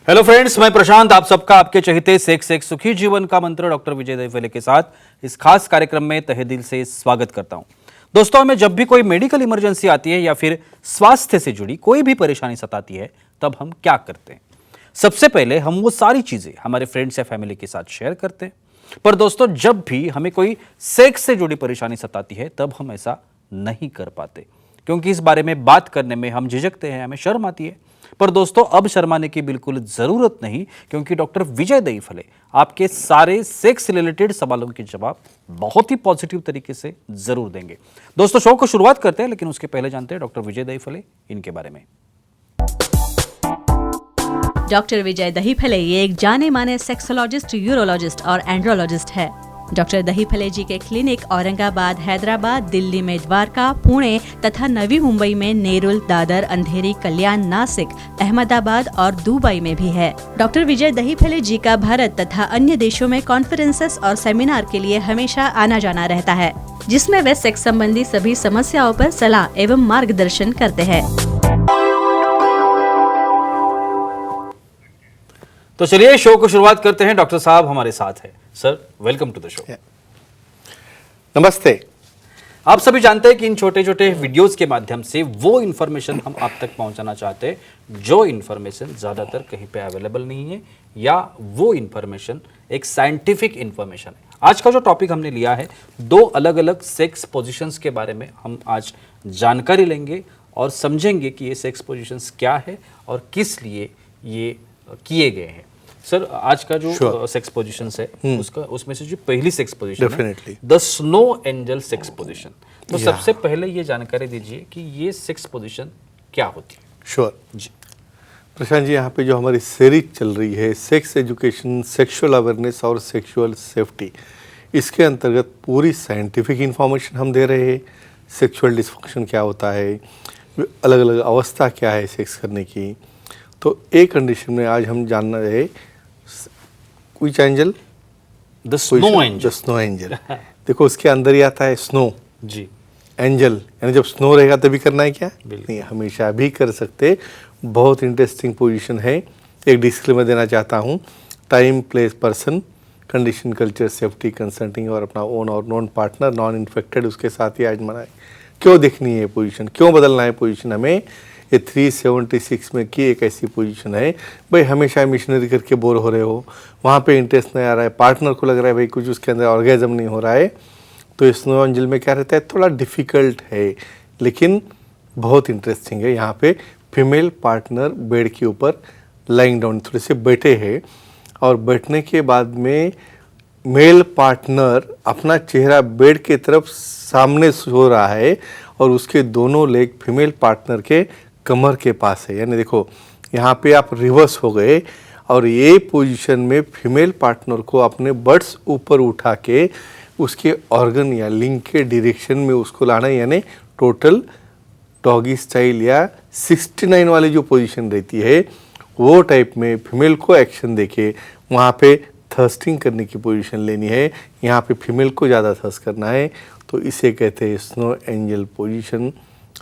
Hello friends, मैं प्रशांत आप सबका आपके चहेते सेक्स एक सुखी जीवन का मंत्र डॉक्टर विजय दहीफले के साथ इस खास कार्यक्रम में तहे दिल से स्वागत करता हूं। दोस्तों, हमें जब भी कोई मेडिकल इमरजेंसी आती है या फिर स्वास्थ्य से जुड़ी कोई भी परेशानी सताती है, तब हम क्या करते हैं? सबसे पहले हम वो सारी चीजें हमारे फ्रेंड्स या फैमिली के साथ शेयर करते हैं। पर दोस्तों, जब भी हमें कोई सेक्स से जुड़ी परेशानी सताती है, तब हम ऐसा नहीं कर पाते, क्योंकि इस बारे में बात करने में हम झिझकते हैं, हमें शर्म आती है। पर दोस्तों, अब शर्माने की बिल्कुल जरूरत नहीं, क्योंकि डॉक्टर विजय दहीफले आपके सारे सेक्स रिलेटेड सवालों के जवाब बहुत ही पॉजिटिव तरीके से जरूर देंगे। दोस्तों, शो को शुरुआत करते हैं, लेकिन उसके पहले जानते हैं डॉक्टर विजय दहीफले इनके बारे में। डॉक्टर विजय दहीफले ये एक जाने माने सेक्सोलॉजिस्ट, यूरोलॉजिस्ट और एंड्रोलॉजिस्ट है। डॉक्टर दहीफले जी के क्लिनिक औरंगाबाद, हैदराबाद, दिल्ली में द्वारका, पुणे तथा नवी मुंबई में नेरुल, दादर, अंधेरी, कल्याण, नासिक, अहमदाबाद और दुबई में भी है। डॉक्टर विजय दहीफले जी का भारत तथा अन्य देशों में कॉन्फ्रेंसेस और सेमिनार के लिए हमेशा आना जाना रहता है, जिसमें वे सेक्स संबंधी सभी समस्याओं पर सलाह एवं मार्गदर्शन करते हैं। तो चलिए शो को शुरुआत करते हैं। डॉक्टर साहब हमारे साथ है। Sir, welcome to the show. नमस्ते। आप सभी जानते हैं कि इन छोटे छोटे वीडियोस के माध्यम से वो इन्फॉर्मेशन हम आप तक पहुंचाना चाहते हैं जो इन्फॉर्मेशन ज़्यादातर कहीं पे अवेलेबल नहीं है, या वो इन्फॉर्मेशन एक साइंटिफिक इन्फॉर्मेशन है। आज का जो टॉपिक हमने लिया है, दो अलग अलग सेक्स पोजीशंस के बारे में हम आज जानकारी लेंगे और समझेंगे कि ये सेक्स पोजीशंस क्या है और किस लिए ये किए गए हैं। सर, आज का जो सेक्स पोजीशंस है उसमें से जो पहली सेक्स पोजीशन है, the snow angel sex position. तो सबसे पहले ये जानकारी दीजिए कि ये सेक्स पोजीशन क्या होती है। श्योर जी प्रशांत जी, यहाँ पे जो हमारी सीरीज चल रही है सेक्स एजुकेशन, सेक्सुअल अवेयरनेस और सेक्सुअल सेफ्टी, इसके अंतर्गत पूरी साइंटिफिक इंफॉर्मेशन हम दे रहे हैं। सेक्सुअल डिसफंक्शन क्या होता है, अलग अलग अवस्था क्या है सेक्स करने की। तो एक कंडीशन में आज हम जानना है which angel, the snow angel. The snow angel देखो, उसके अंदर ही आता है स्नो जी, एंजल, यानी जब स्नो रहेगा तभी करना है क्या? नहीं, हमेशा भी कर सकते। बहुत इंटरेस्टिंग पोजीशन है। एक डिस्क्लेमर देना चाहता हूँ, time, place, person, condition, culture, safety, consulting और अपना ओन और नॉन पार्टनर, नॉन इन्फेक्टेड, उसके साथ ही आजमाना है। क्यों देखनी है पोजीशन, क्यों बदलना है पोजीशन हमें? ये 376 में की एक ऐसी पोजीशन है, भाई हमेशा मिशनरी करके बोर हो रहे हो, वहाँ पे इंटरेस्ट नहीं आ रहा है, पार्टनर को लग रहा है भाई कुछ उसके अंदर ऑर्गेजम नहीं हो रहा है, तो स्नो एंजल में क्या रहता है, थोड़ा डिफ़िकल्ट है लेकिन बहुत इंटरेस्टिंग है। यहाँ पे फीमेल पार्टनर बेड के ऊपर लाइंग डाउन थोड़े से बैठे हैं और बैठने के बाद में मेल पार्टनर अपना चेहरा बेड के तरफ सामने सो रहा है और उसके दोनों लेग फीमेल पार्टनर के कमर के पास है। यानी देखो, यहाँ पे आप रिवर्स हो गए और ये पोजीशन में फीमेल पार्टनर को अपने बट्स ऊपर उठा के उसके ऑर्गन या लिंग के डायरेक्शन में उसको लाना है, यानी टोटल डॉगी स्टाइल या 69 वाली जो पोजीशन रहती है वो टाइप में फीमेल को एक्शन देके वहाँ पे थर्स्टिंग करने की पोजीशन लेनी है। यहाँ पे फीमेल को ज़्यादा थर्स्ट करना है, तो इसे कहते हैं स्नो एंजल पोजीशन।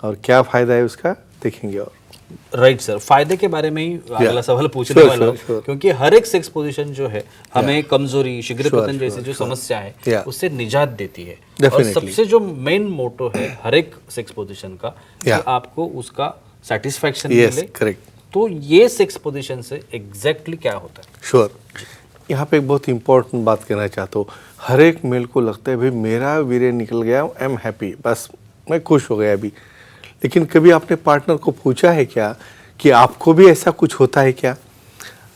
और क्या फ़ायदा है उसका देखेंगे। और राइट सर, फायदे के बारे में ही अगला सवाल पूछने वाला हूं, क्योंकि हर एक सेक्स पोजीशन जो है हमें कमजोरी, शीघ्र पतन जैसी जो समस्या है उससे निजात देती है। और सबसे जो मेन मोटो है हर एक सेक्स पोजीशन का कि आपको उसका सेटिस्फैक्शन मिले। करेक्ट। तो ये सेक्स पोजीशन से एग्जैक्टली क्या होता है? श्योर, यहाँ पे एक बहुत इंपॉर्टेंट बात कहना चाहता हूँ। हर एक मेल को लगता है भाई मेरा वीर्य निकल गया, आई एम हैप्पी, बस मैं खुश हो गया अभी। लेकिन कभी आपने पार्टनर को पूछा है क्या कि आपको भी ऐसा कुछ होता है क्या?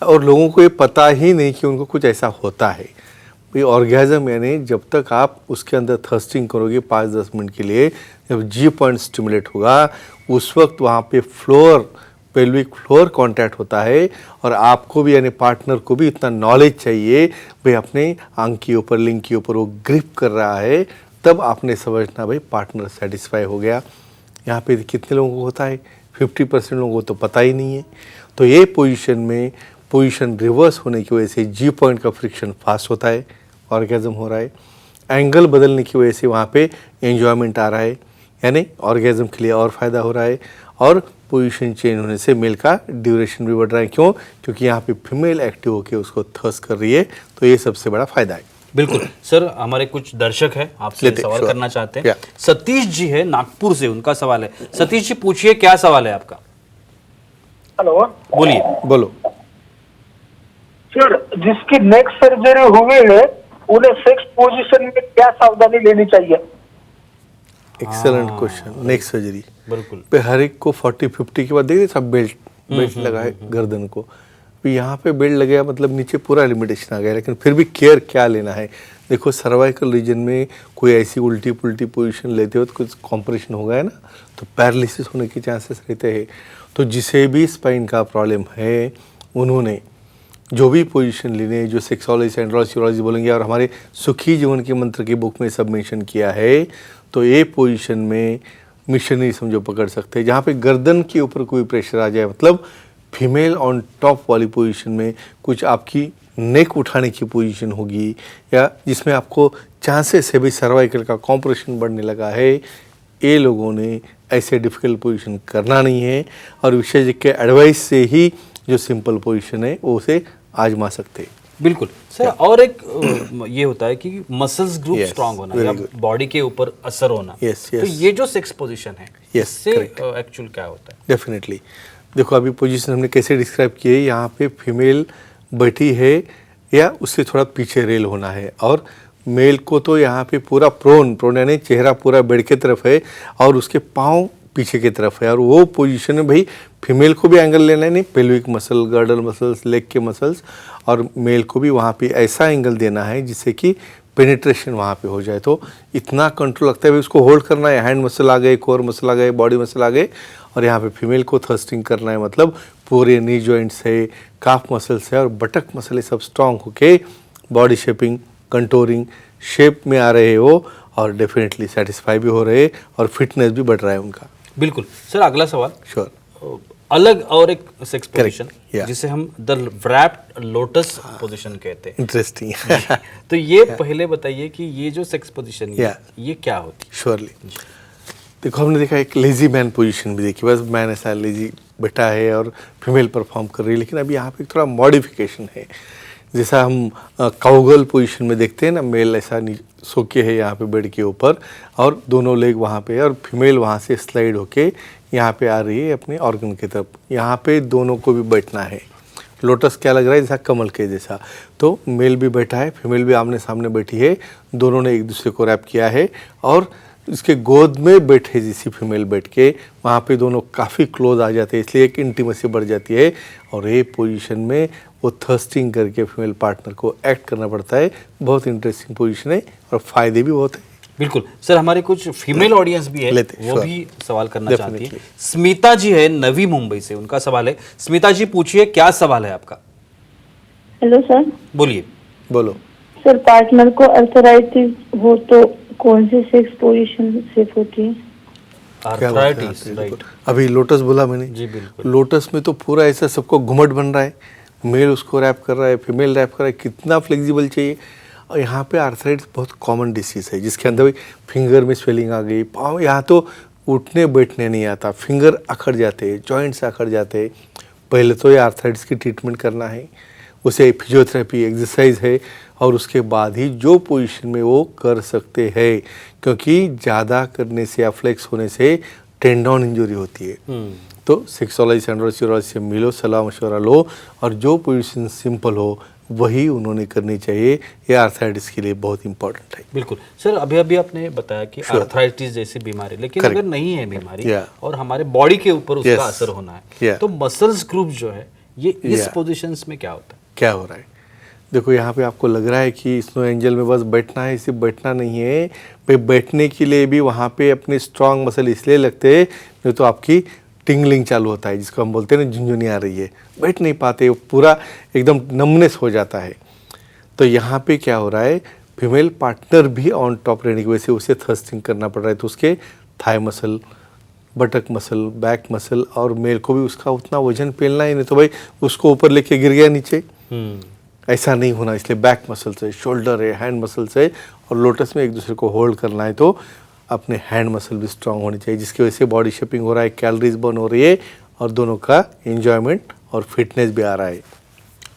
और लोगों को ये पता ही नहीं कि उनको कुछ ऐसा होता है। भाई ऑर्गेजम यानी जब तक आप उसके अंदर थर्स्टिंग करोगे 5-10 मिनट के लिए, जब जी पॉइंट स्टिमुलेट होगा उस वक्त वहाँ पे फ्लोर, पेल्विक फ्लोर कांटेक्ट होता है और आपको भी यानी पार्टनर को भी इतना नॉलेज चाहिए भाई अपने आंख के ऊपर, लिंग के ऊपर वो ग्रिप कर रहा है, तब आपने समझना भाई पार्टनर सेटिस्फाई हो गया। यहाँ पे कितने लोगों को होता है? 50% लोगों को तो पता ही नहीं है। तो ये पोजीशन में पोजीशन रिवर्स होने की वजह से जी पॉइंट का फ्रिक्शन फास्ट होता है, ऑर्गेजम हो रहा है। एंगल बदलने की वजह से वहाँ पे एंजॉयमेंट आ रहा है, यानी ऑर्गेजम के लिए और फ़ायदा हो रहा है। और पोजीशन चेंज होने से मेल का ड्यूरेशन भी बढ़ रहा है। क्यों? क्योंकि यहाँ पे फीमेल एक्टिव होकर उसको थर्स्ट कर रही है, तो ये सबसे बड़ा फायदा है। बिल्कुल सर, हमारे कुछ दर्शक हैं आपसे लेते, सवाल sure. करना चाहते हैं। Yeah. सतीश जी है नागपुर से, उनका सवाल है। सतीश जी पूछिए, क्या सवाल है आपका? हेलो बोलिए। बोलो। सर, जिसकी नेक सर्जरी हुई है उन्हें सेक्स पोजीशन में क्या सावधानी लेनी चाहिए? Excellent question. नेक्स्ट सर्जरी बिल्कुल। पे हर एक को 40-50 के बाद देखिए सब बेल्ट लगा है गर्दन को, भी यहाँ पे बेल्ट लगेगा मतलब नीचे पूरा लिमिटेशन आ गया। लेकिन फिर भी केयर क्या लेना है? देखो सर्वाइकल रीजन में कोई ऐसी उल्टी पुल्टी पोजीशन लेते हो तो कुछ कॉम्प्रेशन हो गया ना, तो पैरालिसिस होने के चांसेस रहते हैं। तो जिसे भी स्पाइन का प्रॉब्लम है उन्होंने जो भी पोजीशन लेने, जो सेक्सोलॉजी एंड्रोलॉजी बोलेंगे, और हमारे सुखी जीवन के मंत्र की बुक में सब मेंशन किया है, तो ये पोजीशन में मिशनरी समझो पकड़ सकते हैं। जहाँ पे गर्दन के ऊपर कोई प्रेशर आ जाए, मतलब फीमेल ऑन टॉप वाली पोजीशन में कुछ आपकी नेक उठाने की पोजीशन होगी, या जिसमें आपको चांसेस है भी सर्वाइकल का कॉम्प्रेशन बढ़ने लगा है, ये लोगों ने ऐसे डिफिकल्ट पोजीशन करना नहीं है, और विशेषज्ञ के एडवाइस से ही जो सिंपल पोजीशन है वो उसे आजमा सकते हैं। बिल्कुल सर। और एक ये होता है कि मसल्स ग्रुप Yes, स्ट्रांग होना very या good. बॉडी के ऊपर असर होना। Yes, तो yes. ये जो सेक्स पोजीशन है, Yes, इससे correct. एक्चुअल क्या होता है? डेफिनेटली। देखो अभी पोजीशन हमने कैसे डिस्क्राइब की है, यहाँ पे फीमेल बैठी है या उससे थोड़ा पीछे रेल होना है, और मेल को तो यहाँ पे पूरा प्रोन यानी चेहरा पूरा बेड के तरफ है और उसके पाँव पीछे की तरफ है, और वो पोजीशन में भाई फीमेल को भी एंगल लेना है, नहीं pelvic muscle, girdle muscles, leg के मसल्स, और मेल को भी वहाँ पे ऐसा एंगल देना है जिससे कि पेनिट्रेशन वहाँ पे हो जाए। तो इतना कंट्रोल लगता है भाई उसको होल्ड करना है, हैंड मसल आ गए, कोर मसल आ गए, बॉडी मसल आ गए, और यहाँ पे फीमेल को थर्स्टिंग करना है, मतलब पूरे नी जॉइंट्स है, काफ मसल्स है और बटक मसल है, सब स्ट्रांग होके बॉडी शेपिंग, कंटोरिंग शेप में आ रहे हो, और डेफिनेटली सेटिस्फाई भी हो रहे और फिटनेस भी बढ़ रहा है उनका। बिल्कुल सर। अगला सवाल, श्योर। अलग और एक सेक्स पोजीशन yeah. जिसे हम द रैप्ड लोटस पोजीशन कहते हैं। इंटरेस्टिंग। तो ये पहले बताइए कि ये जो सेक्स पोजीशन है Yeah. ये क्या होती है? श्योरली। देखो हमने देखा एक लेजी मैन पोजीशन भी देखी, बस मैन ऐसा लेजी बैठा है और फीमेल परफॉर्म कर रही है, लेकिन अभी यहाँ पे थोड़ा मॉडिफिकेशन है। जैसा हम काउगर्ल पोजीशन में देखते हैं ना, मेल ऐसा सो के है यहाँ पे बेड के ऊपर और दोनों लेग वहाँ पे है, और फीमेल वहाँ से स्लाइड होके यहाँ पे आ रही है अपने ऑर्गन की तरफ। यहाँ पे दोनों को भी बैठना है। लोटस क्या लग रहा है? जैसा कमल के जैसा। तो मेल भी बैठा है, फीमेल भी आमने सामने बैठी है, दोनों ने एक दूसरे को रैप किया है, और इसके गोद में बैठे जैसी फीमेल बैठ के वहाँ पे दोनों काफ़ी क्लोज आ जाते हैं, इसलिए एक इंटीमेसी बढ़ जाती है, और ये पोजीशन में वो थर्स्टिंग करके फीमेल पार्टनर को एक्ट करना पड़ता है। बहुत इंटरेस्टिंग पोजीशन है और फायदे भी बहुत है। बिल्कुल सर। हमारे कुछ फीमेल ऑडियंस भी है, लेते, वो sure. भी सवाल करना चाहती है। Definitely. स्मिता जी है नवी मुंबई से, उनका सवाल है। स्मिता जी पूछिए, क्या सवाल है आपका? Hello sir. बोलिए। बोलो। सर, पार्टनर को अल्सराइटिस हो तो कौन सी सेक्स पोजीशन सेफ होती है? क्या बात है आर्थराइटिस, आपने? राइट। अभी लोटस बोला मैंने जी बिल्कुल। लोटस में तो पूरा ऐसा सबको घुमट बन रहा है, मेल उसको रैप कर रहा है, फीमेल रैप कर रहा है, कितना फ्लेक्सिबल चाहिए। और यहाँ पे आर्थराइटिस बहुत कॉमन डिसीज है, जिसके अंदर भी फिंगर में स्वेलिंग आ गई, पाँव, यहाँ तो उठने बैठने नहीं आता, फिंगर अखड़ जाते हैं, जॉइंट्स अखड़ जाते हैं। पहले तो ये आर्थराइटिस की ट्रीटमेंट करना है, उसे फिजियोथेरेपी, एक्सरसाइज है, और उसके बाद ही जो पोजीशन में वो कर सकते हैं, क्योंकि ज़्यादा करने से या फ्लेक्स होने से टेंडन इंजरी होती है। तो सेक्सोलॉजी एंड्रोलॉजी से मिलो, सलाह मशवरा लो, और जो पोजीशन सिंपल हो वही उन्होंने करनी चाहिए। ये आर्थराइटिस के लिए बहुत इंपॉर्टेंट है। बिल्कुल सर। अभी अभी आपने बताया कि Sure. आर्थराइटिस जैसी बीमारी, लेकिन Correct. अगर नहीं है बीमारी Yeah. और हमारे बॉडी के ऊपर उसका Yes. असर होना है, Yeah. तो मसल्स ग्रुप जो है ये इस Yeah. पोजीशंस में क्या होता है? क्या हो रहा है? देखो यहाँ पे आपको लग रहा है कि स्नो एंजल में बस बैठना है, सिर्फ बैठना नहीं है भाई। बैठने के लिए भी वहाँ पे अपने स्ट्रांग मसल इसलिए लगते हैं, नहीं तो आपकी टिंगलिंग चालू होता है, जिसको हम बोलते हैं ना झुंझुनी आ रही है, बैठ नहीं पाते, पूरा एकदम नमनेस हो जाता है। तो यहाँ पे क्या हो रहा है, फीमेल पार्टनर भी ऑन टॉप रहने की वजह से उसे थर्स्टिंग करना पड़ रहा है, तो उसके thigh muscle, बटक muscle, back muscle, और मेल को भी उसका उतना वजन पेलना ही नहीं, तो भाई उसको ऊपर लेके गिर गया नीचे, ऐसा नहीं होना। इसलिए बैक मसल से, शोल्डर है, हैंड मसल से, और लोटस में एक दूसरे को होल्ड करना है। तो अपने हैंड मसल भी स्ट्रांग होनी चाहिए, जिसकी वजह से बॉडी शेपिंग हो रहा है, कैलोरीज बर्न हो रही है और दोनों का एंजॉयमेंट और फिटनेस भी आ रहा है।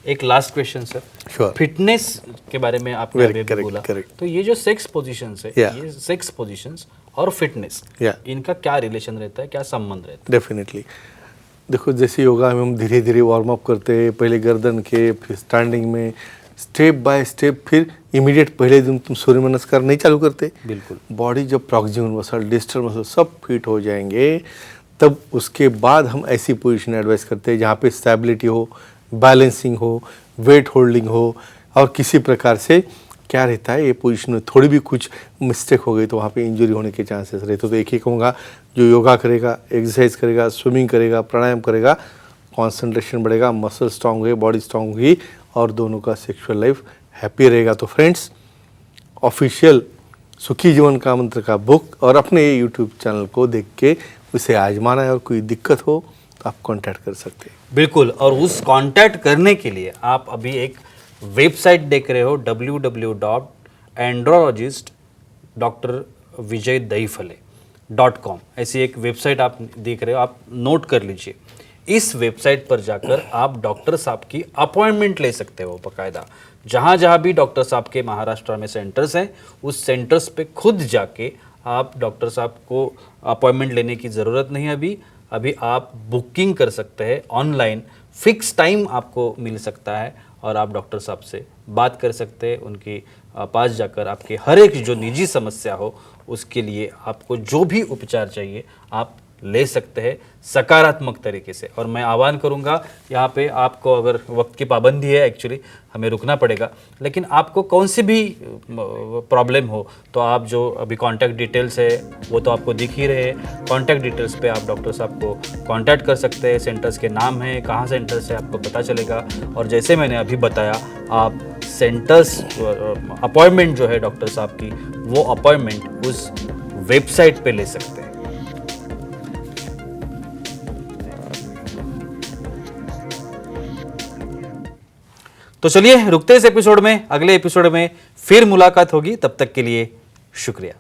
एक last question sir, Sure. Fitness के बारे में आपने Very अभी correct, बोला, correct. तो ये जो सेक्स पोजीशंस है, Yeah. ये सेक्स पोजीशंस और फिटनेस, Yeah. इनका क्या रिलेशन रहता है, क्या संबंध रहता डेफिनेटली देखो, जैसे योगा में हम धीरे धीरे वार्म अप करते हैं, पहले गर्दन के, फिर स्टैंडिंग में, स्टेप बाय स्टेप, फिर इमीडिएट पहले दिन तुम सूर्य नमस्कार नहीं चालू करते। बिल्कुल। बॉडी जब प्रॉक्सिमल मसल, डिस्टल मसल सब फिट हो जाएंगे, तब उसके बाद हम ऐसी पोजीशन एडवाइस करते हैं जहाँ पे स्टेबिलिटी हो, बैलेंसिंग हो, वेट होल्डिंग हो, और किसी प्रकार से क्या रहता है, ये पोजीशन में थोड़ी भी कुछ मिस्टेक हो गई तो वहाँ पे इंजरी होने के चांसेस रहते। तो एक ही कहूँगा, जो योगा करेगा, एक्सरसाइज करेगा, स्विमिंग करेगा, प्राणायाम करेगा, कंसंट्रेशन बढ़ेगा, मसल स्ट्रांग होगी, बॉडी स्ट्रांग होगी और दोनों का सेक्सुअल लाइफ हैप्पी रहेगा। तो फ्रेंड्स, ऑफिशियल सुखी जीवन का मंत्र का बुक और अपने यूट्यूब चैनल को देख के उसे आजमाना है, और कोई दिक्कत हो तो आप कांटेक्ट कर सकते हैं। बिल्कुल, और उस कांटेक्ट करने के लिए आप अभी एक वेबसाइट देख रहे हो, www.andrologist.drvijaydaifale.com, ऐसी एक वेबसाइट आप देख रहे हो, आप नोट कर लीजिए। इस वेबसाइट पर जाकर आप डॉक्टर साहब की अपॉइंटमेंट ले सकते हो बाकायदा। जहाँ जहाँ भी डॉक्टर साहब के महाराष्ट्र में सेंटर्स हैं, उस सेंटर्स पे खुद जाके आप डॉक्टर साहब को अपॉइंटमेंट लेने की ज़रूरत नहीं है। अभी आप बुकिंग कर सकते हैं ऑनलाइन, फिक्स टाइम आपको मिल सकता है और आप डॉक्टर साहब से बात कर सकते हैं। उनके पास जाकर आपके हर एक जो निजी समस्या हो उसके लिए आपको जो भी उपचार चाहिए आप ले सकते हैं सकारात्मक तरीके से। और मैं आह्वान करूंगा, यहाँ पे आपको अगर वक्त की पाबंदी है, एक्चुअली हमें रुकना पड़ेगा, लेकिन आपको कौन सी भी प्रॉब्लम हो तो आप जो अभी कांटेक्ट डिटेल्स है वो तो आपको दिख ही रहे हैं। कांटेक्ट डिटेल्स पे आप डॉक्टर साहब को कांटेक्ट कर सकते हैं। सेंटर्स के नाम है, कहाँ सेंटर्स है आपको पता चलेगा। और जैसे मैंने अभी बताया, आप सेंटर्स अपॉइंटमेंट जो है डॉक्टर साहब की, वो अपॉइंटमेंट उस वेबसाइट पे ले सकते हैं। तो चलिए रुकते इस एपिसोड में, अगले एपिसोड में फिर मुलाकात होगी। तब तक के लिए शुक्रिया।